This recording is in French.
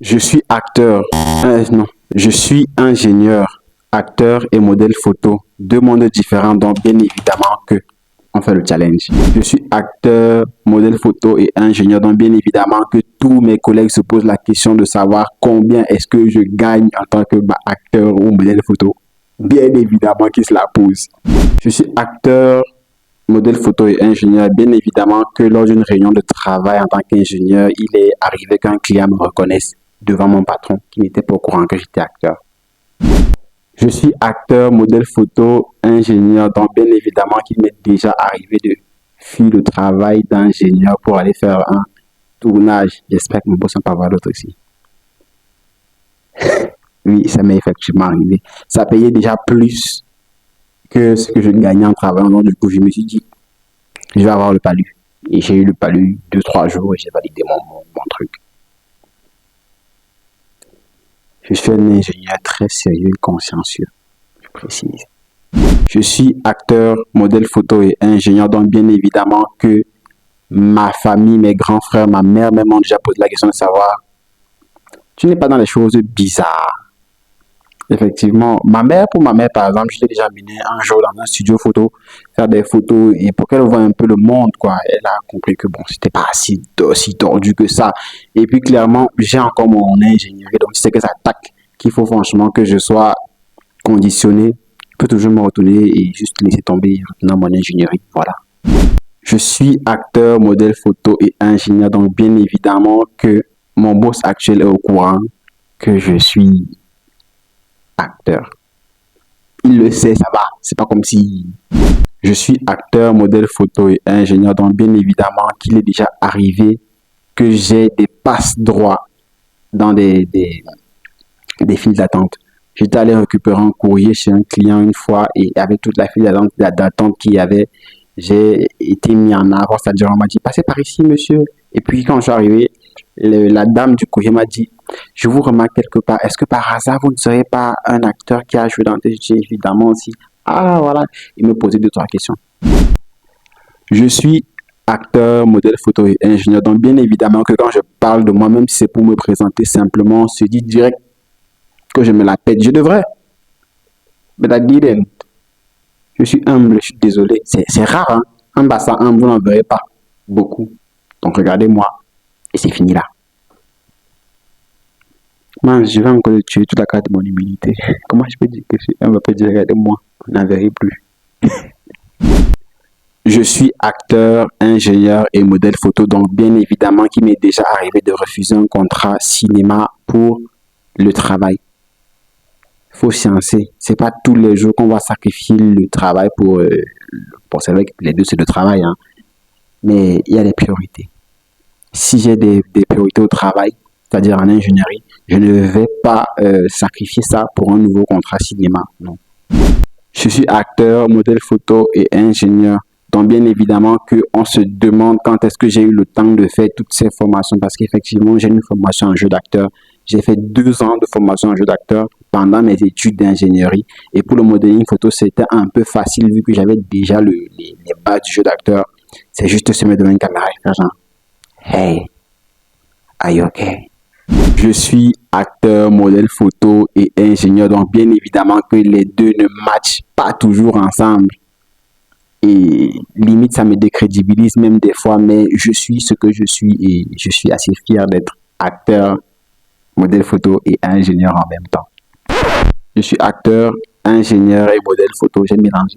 Je suis acteur. Non, je suis ingénieur, acteur et modèle photo. Deux mondes différents, donc bien évidemment que on fait le challenge. Je suis acteur, modèle photo et ingénieur, donc bien évidemment que tous mes collègues se posent la question de savoir combien est-ce que je gagne en tant que acteur ou modèle photo. Bien évidemment qu'ils se la posent. Je suis acteur, modèle photo et ingénieur, bien évidemment que lors d'une réunion de travail en tant qu'ingénieur, il est arrivé qu'un client me reconnaisse devant mon patron qui n'était pas au courant que j'étais acteur. Je suis acteur, modèle photo, ingénieur, donc bien évidemment qu'il m'est déjà arrivé de fuir le travail d'ingénieur pour aller faire un tournage. J'espère que mon boss n'a pas voir l'autre ici. Oui, ça m'est effectivement arrivé. Ça payait déjà plus que ce que je gagnais en travaillant. Donc, du coup, je me suis dit, je vais avoir le palu. Et j'ai eu le palu 2-3 jours et j'ai validé mon truc. Je suis un ingénieur très sérieux et consciencieux, je précise. Je suis acteur, modèle photo et ingénieur, donc bien évidemment que ma famille, mes grands frères, ma mère même ont déjà posé la question de savoir, tu n'es pas dans les choses bizarres. Effectivement, pour ma mère par exemple, je l'ai déjà amené un jour dans un studio photo, faire des photos et pour qu'elle voie un peu le monde, quoi. Elle a compris que bon, c'était pas si tordu que ça. Et puis clairement, j'ai encore mon ingénierie, donc c'est que ça attaque qu'il faut franchement que je sois conditionné. Je peux toujours me retourner et juste laisser tomber dans mon ingénierie. Voilà. Je suis acteur, modèle photo et ingénieur, donc bien évidemment que mon boss actuel est au courant que je suis acteur. Il le sait, ça va. C'est pas comme si je suis acteur, modèle photo et ingénieur, donc bien évidemment qu'il est déjà arrivé que j'ai des passe droits dans des files d'attente. J'étais allé récupérer un courrier chez un client une fois et avec toute la file d'attente qu'il y avait, j'ai été mis en avant, c'est-à-dire on m'a dit passez par ici monsieur. Et puis quand je suis arrivé, la dame du courrier m'a dit je vous remarque quelque part, est-ce que par hasard vous ne serez pas un acteur qui a joué dans des jeux évidemment aussi. Ah voilà, il me posait 2-3 questions. Je suis acteur, modèle photo et ingénieur, donc bien évidemment que quand je parle de moi, même si c'est pour me présenter simplement, on se dit direct que je me la pète. Je devrais, but I didn't. Je suis humble, je suis désolé. C'est rare, hein. Un bassin humble, vous n'en verrez pas beaucoup. Donc regardez-moi. Et c'est fini là. Moi, je vais encore tuer toute la carte de mon humilité. Comment je peux dire que je suis humble, peut dire regardez-moi. Vous n'en verrez plus. Je suis acteur, ingénieur et modèle photo. Donc bien évidemment qu'il m'est déjà arrivé de refuser un contrat cinéma pour le travail. Faut sciencer. C'est pas tous les jours qu'on va sacrifier le travail pour c'est vrai que les deux c'est le travail, hein. Mais il y a des priorités. Si j'ai des priorités au travail, c'est-à-dire en ingénierie, je ne vais pas sacrifier ça pour un nouveau contrat cinéma. Non. Je suis acteur, modèle photo et ingénieur. Donc bien évidemment qu'on se demande quand est-ce que j'ai eu le temps de faire toutes ces formations parce qu'effectivement j'ai une formation en jeu d'acteur. J'ai fait 2 ans de formation en jeu d'acteur pendant mes études d'ingénierie. Et pour le modeling photo, c'était un peu facile vu que j'avais déjà les bases du jeu d'acteur. C'est juste se mettre devant une caméra et faire genre, hey, are you okay? Je suis acteur, modèle photo et ingénieur. Donc bien évidemment que les deux ne matchent pas toujours ensemble. Et limite, ça me décrédibilise même des fois, mais je suis ce que je suis et je suis assez fier d'être acteur, modèle photo et ingénieur en même temps. Je suis acteur, ingénieur et modèle photo. J'ai mélangé.